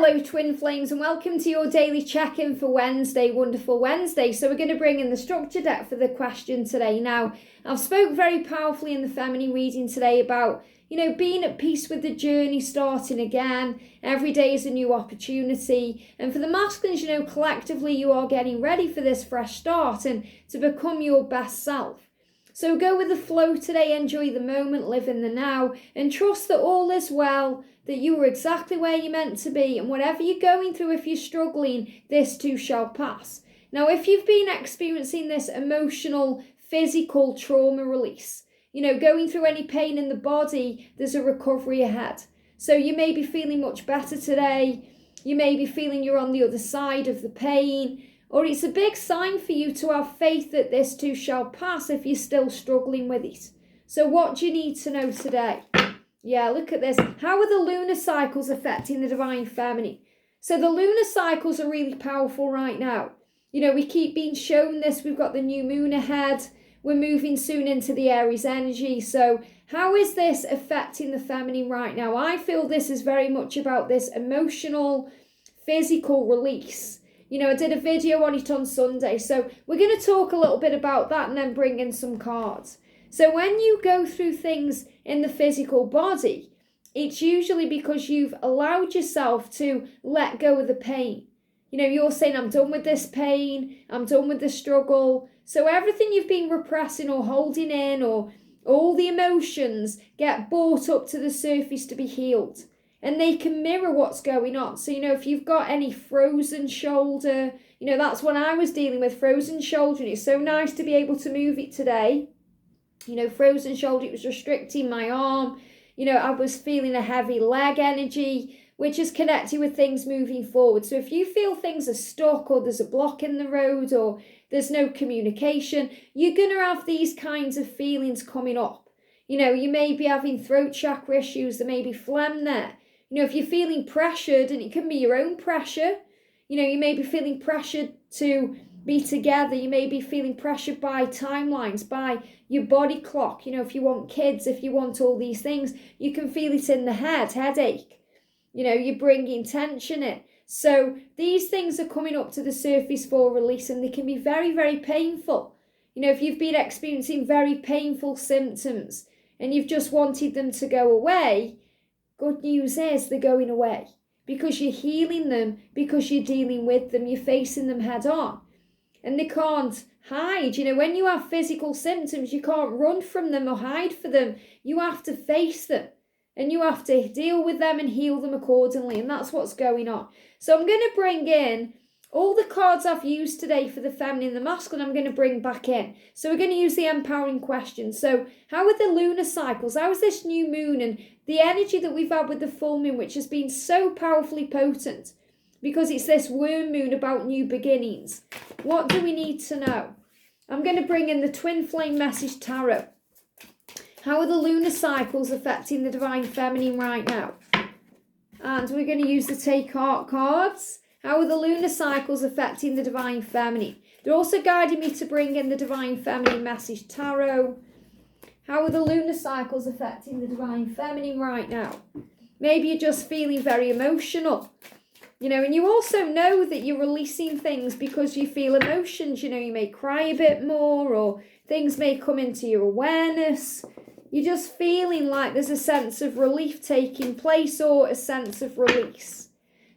Hello twin flames and welcome to your daily check-in for Wednesday, wonderful Wednesday. So we're going to bring in the structure deck for the question today. Now, I've spoke very powerfully in the feminine reading today about, being at peace with the journey, starting again. Every day is a new opportunity. And for the masculines, collectively you are getting ready for this fresh start and to become your best self. So go with the flow today, enjoy the moment, live in the now, and trust that all is well, that you are exactly where you're meant to be, and whatever you're going through, if you're struggling, this too shall pass. Now, if you've been experiencing this emotional, physical trauma release, going through any pain in the body, there's a recovery ahead. So you may be feeling much better today, you may be feeling you're on the other side of the pain, or it's a big sign for you to have faith that this too shall pass if you're still struggling with it. So what do you need to know today? Yeah, look at this. How are the lunar cycles affecting the divine feminine? So the lunar cycles are really powerful right now. We keep being shown this. We've got the new moon ahead. We're moving soon into the Aries energy. So how is this affecting the feminine right now? I feel this is very much about this emotional, physical release. I did a video on it on Sunday, so we're going to talk a little bit about that and then bring in some cards. So when you go through things in the physical body, it's usually because you've allowed yourself to let go of the pain. You're saying, I'm done with this pain, I'm done with the struggle. So everything you've been repressing or holding in, or all the emotions get brought up to the surface to be healed. And they can mirror what's going on. So, if you've got any frozen shoulder, that's what I was dealing with, frozen shoulder. And it's so nice to be able to move it today. Frozen shoulder, it was restricting my arm. I was feeling a heavy leg energy, which is connected with things moving forward. So if you feel things are stuck, or there's a block in the road, or there's no communication, you're going to have these kinds of feelings coming up. You may be having throat chakra issues, there may be phlegm there. If you're feeling pressured, and it can be your own pressure, you may be feeling pressured to be together. You may be feeling pressured by timelines, by your body clock. If you want kids, if you want all these things, you can feel it in the headache. You're bringing tension in. So these things are coming up to the surface for release, and they can be very, very painful. If you've been experiencing very painful symptoms and you've just wanted them to go away, good news is they're going away because you're healing them, because you're dealing with them, you're facing them head on. And they can't hide. When you have physical symptoms, you can't run from them or hide for them. You have to face them, and you have to deal with them and heal them accordingly. And that's what's going on. So I'm going to bring in all the cards I've used today for the feminine and the masculine. I'm going to bring back in. So we're going to use the empowering question. So how are the lunar cycles? How is this new moon and the energy that we've had with the full moon, which has been so powerfully potent because it's this worm moon about new beginnings? What do we need to know? I'm going to bring in the Twin Flame Message Tarot. How are the lunar cycles affecting the divine feminine right now? And we're going to use the Take Heart cards. How are the lunar cycles affecting the divine feminine? They're also guiding me to bring in the divine feminine message tarot. How are the lunar cycles affecting the divine feminine right now? Maybe you're just feeling very emotional. And you also know that you're releasing things because you feel emotions. You may cry a bit more, or things may come into your awareness. You're just feeling like there's a sense of relief taking place, or a sense of release.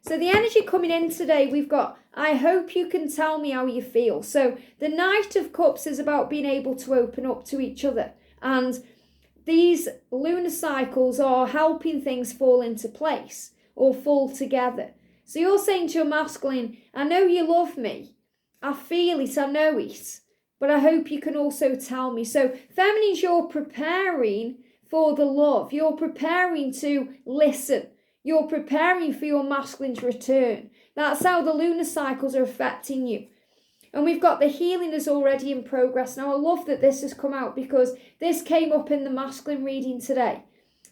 So the energy coming in today, we've got, I hope you can tell me how you feel. So the Knight of Cups is about being able to open up to each other. And these lunar cycles are helping things fall into place or fall together. So you're saying to your masculine, I know you love me. I feel it, I know it. But I hope you can also tell me. So feminines, you're preparing for the love. You're preparing to listen. You're preparing for your masculine's return. That's how the lunar cycles are affecting you. And we've got the healing is already in progress. Now, I love that this has come out because this came up in the masculine reading today.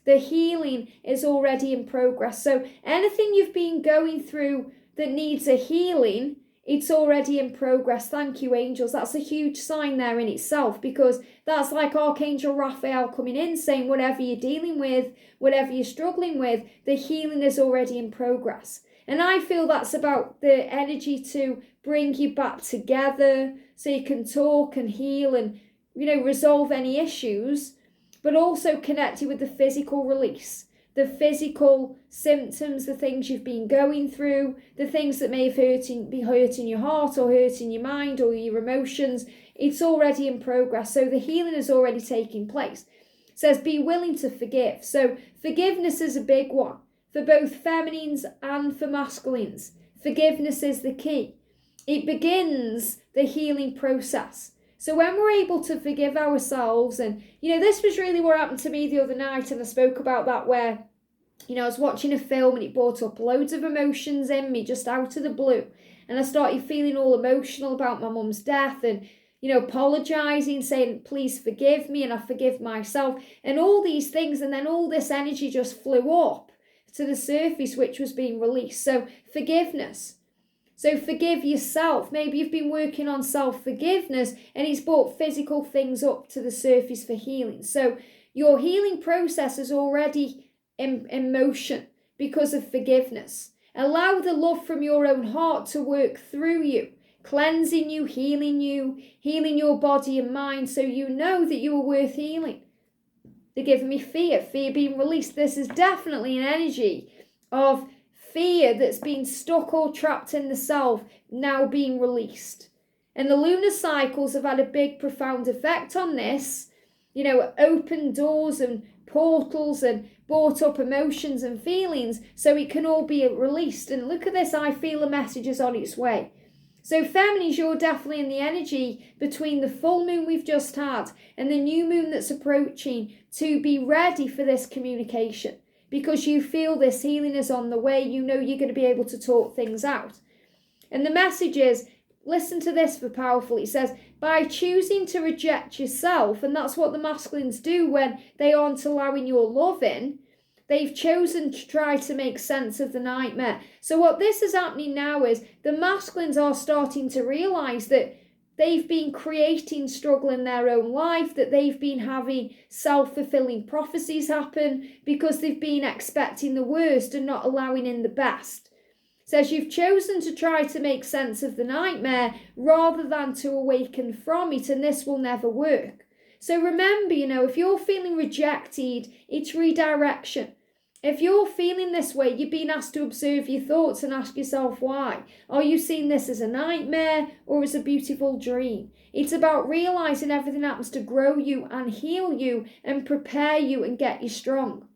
The healing is already in progress. So anything you've been going through that needs a healing, it's already in progress. Thank you, angels. That's a huge sign there in itself, because that's like Archangel Raphael coming in saying whatever you're dealing with, whatever you're struggling with, the healing is already in progress. And I feel that's about the energy to bring you back together so you can talk and heal and, resolve any issues, but also connect you with the physical release, the physical symptoms, the things you've been going through, the things that may have be hurting your heart or hurting your mind or your emotions. It's already in progress. So the healing is already taking place. It says, be willing to forgive. So forgiveness is a big one for both feminines and for masculines. Forgiveness is the key. It begins the healing process. So when we're able to forgive ourselves, and, this was really what happened to me the other night, and I spoke about that where, I was watching a film and it brought up loads of emotions in me just out of the blue. And I started feeling all emotional about my mum's death and, apologising, saying, please forgive me, and I forgive myself, and all these things. And then all this energy just flew up to the surface, which was being released. So forgiveness. So forgive yourself. Maybe you've been working on self-forgiveness and it's brought physical things up to the surface for healing. So your healing process is already in motion because of forgiveness. Allow the love from your own heart to work through you, cleansing you, healing your body and mind, so you know that you are worth healing. They're giving me fear being released. This is definitely an energy of fear that's been stuck or trapped in the self, now being released. And the lunar cycles have had a big, profound effect on this. Open doors and portals and brought up emotions and feelings so it can all be released. And look at this, I feel a message is on its way. So feminines, you're definitely in the energy between the full moon we've just had and the new moon that's approaching to be ready for this communication, because you feel this healing is on the way. You're going to be able to talk things out. And the message is, listen to this for powerful. It says, by choosing to reject yourself, and that's what the masculines do when they aren't allowing your love in, they've chosen to try to make sense of the nightmare. So what this is happening now is the masculines are starting to realise that they've been creating struggle in their own life, that they've been having self-fulfilling prophecies happen because they've been expecting the worst and not allowing in the best. It says you've chosen to try to make sense of the nightmare rather than to awaken from it, and this will never work. So remember, if you're feeling rejected, it's redirection. If you're feeling this way, you're being asked to observe your thoughts and ask yourself why. Are you seeing this as a nightmare or as a beautiful dream? It's about realising everything happens to grow you and heal you and prepare you and get you strong.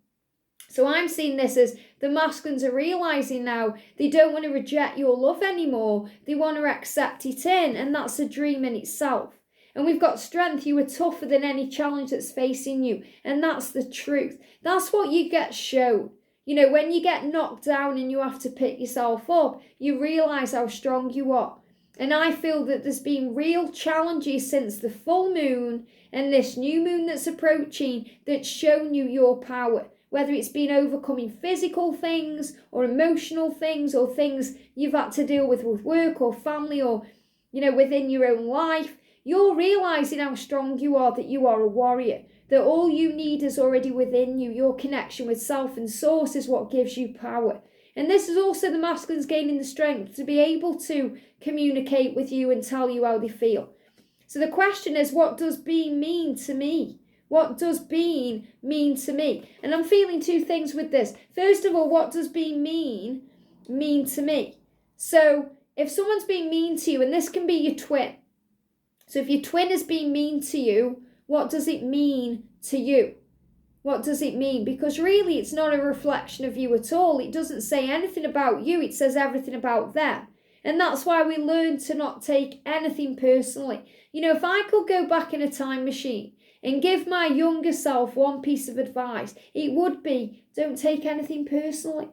So I'm seeing this as the masculines are realising now they don't want to reject your love anymore. They want to accept it in, and that's a dream in itself. And we've got strength. You are tougher than any challenge that's facing you. And that's the truth. That's what you get shown. When you get knocked down and you have to pick yourself up, you realise how strong you are. And I feel that there's been real challenges since the full moon and this new moon that's approaching that's shown you your power. Whether it's been overcoming physical things or emotional things or things you've had to deal with work or family or, within your own life. You're realising how strong you are, that you are a warrior, that all you need is already within you. Your connection with self and source is what gives you power. And this is also the masculines gaining the strength to be able to communicate with you and tell you how they feel. So the question is, what does being mean to me? What does being mean to me? And I'm feeling two things with this. First of all, what does being mean to me? So if someone's being mean to you, and this can be your twin. So if your twin is being mean to you, what does it mean to you? What does it mean? Because really it's not a reflection of you at all. It doesn't say anything about you. It says everything about them. And that's why we learn to not take anything personally. If I could go back in a time machine and give my younger self one piece of advice, it would be, don't take anything personally.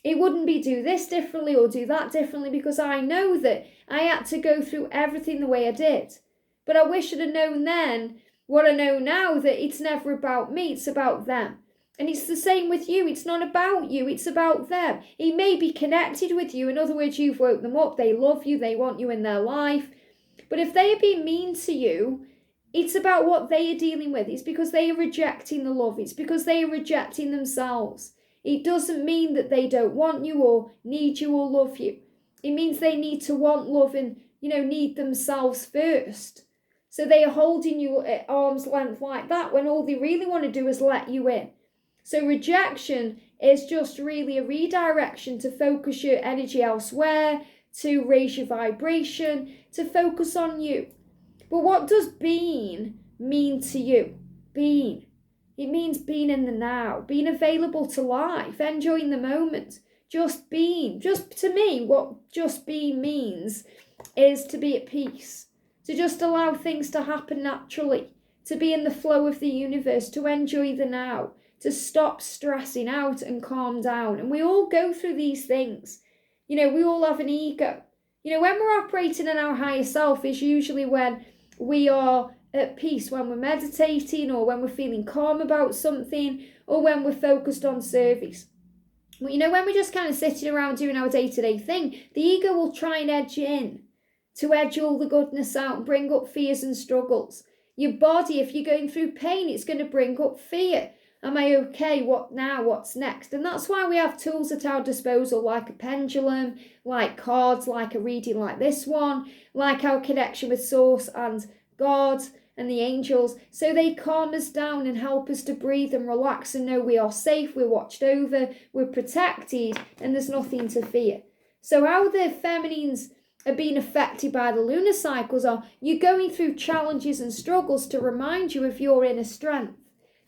It wouldn't be do this differently or do that differently, because I know that I had to go through everything the way I did. But I wish I'd have known then what I know now, that it's never about me, it's about them. And it's the same with you. It's not about you, it's about them. He may be connected with you. In other words, you've woke them up. They love you. They want you in their life. But if they are being mean to you, it's about what they are dealing with. It's because they are rejecting the love. It's because they are rejecting themselves. It doesn't mean that they don't want you or need you or love you. It means they need to want love and, need themselves first. So they are holding you at arm's length like that when all they really want to do is let you in. So rejection is just really a redirection to focus your energy elsewhere, to raise your vibration, to focus on you. But what does being mean to you? Being. It means being in the now, being available to life, enjoying the moment, just being. Just to me, what just being means is to be at peace, to just allow things to happen naturally, to be in the flow of the universe, to enjoy the now, to stop stressing out and calm down. And we all go through these things. We all have an ego. When we're operating in our higher self is usually when we are at peace, when we're meditating or when we're feeling calm about something or when we're focused on service. But when we're just kind of sitting around doing our day-to-day thing, the ego will try and edge in to edge all the goodness out and bring up fears and struggles. Your body, if you're going through pain, it's going to bring up fear. Am I okay? What now? What's next? And that's why we have tools at our disposal like a pendulum, like cards, like a reading like this one, like our connection with Source and God and the angels. So they calm us down and help us to breathe and relax and know we are safe, we're watched over, we're protected, and there's nothing to fear. So how the feminines are being affected by the lunar cycles are you're going through challenges and struggles to remind you of your inner strength,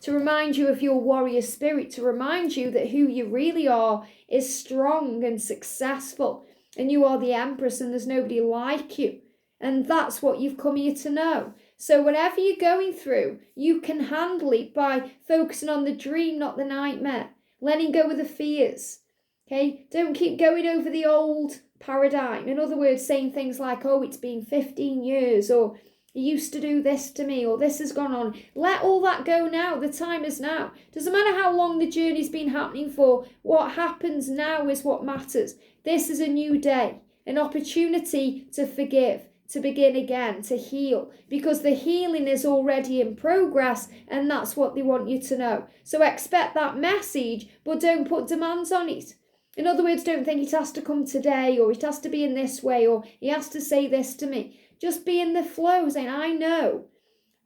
to remind you of your warrior spirit, to remind you that who you really are is strong and successful, and you are the empress and there's nobody like you. And that's what you've come here to know. So whatever you're going through, you can handle it by focusing on the dream, not the nightmare, letting go of the fears. Okay, don't keep going over the old paradigm. In other words, saying things like, oh, it's been 15 years, or he used to do this to me, or this has gone on. Let all that go now. The time is now. Doesn't matter how long the journey's been happening for. What happens now is what matters. This is a new day, an opportunity to forgive, to begin again, to heal, because the healing is already in progress, and that's what they want you to know. So expect that message, but don't put demands on it. In other words, don't think it has to come today, or it has to be in this way, or he has to say this to me. Just be in the flow, saying, I know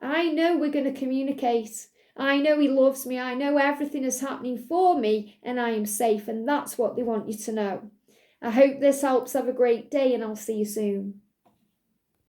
we're going to communicate. I know he loves me. I know everything is happening for me, and I am safe. And that's what they want you to know. I hope this helps. Have a great day, and I'll see you soon.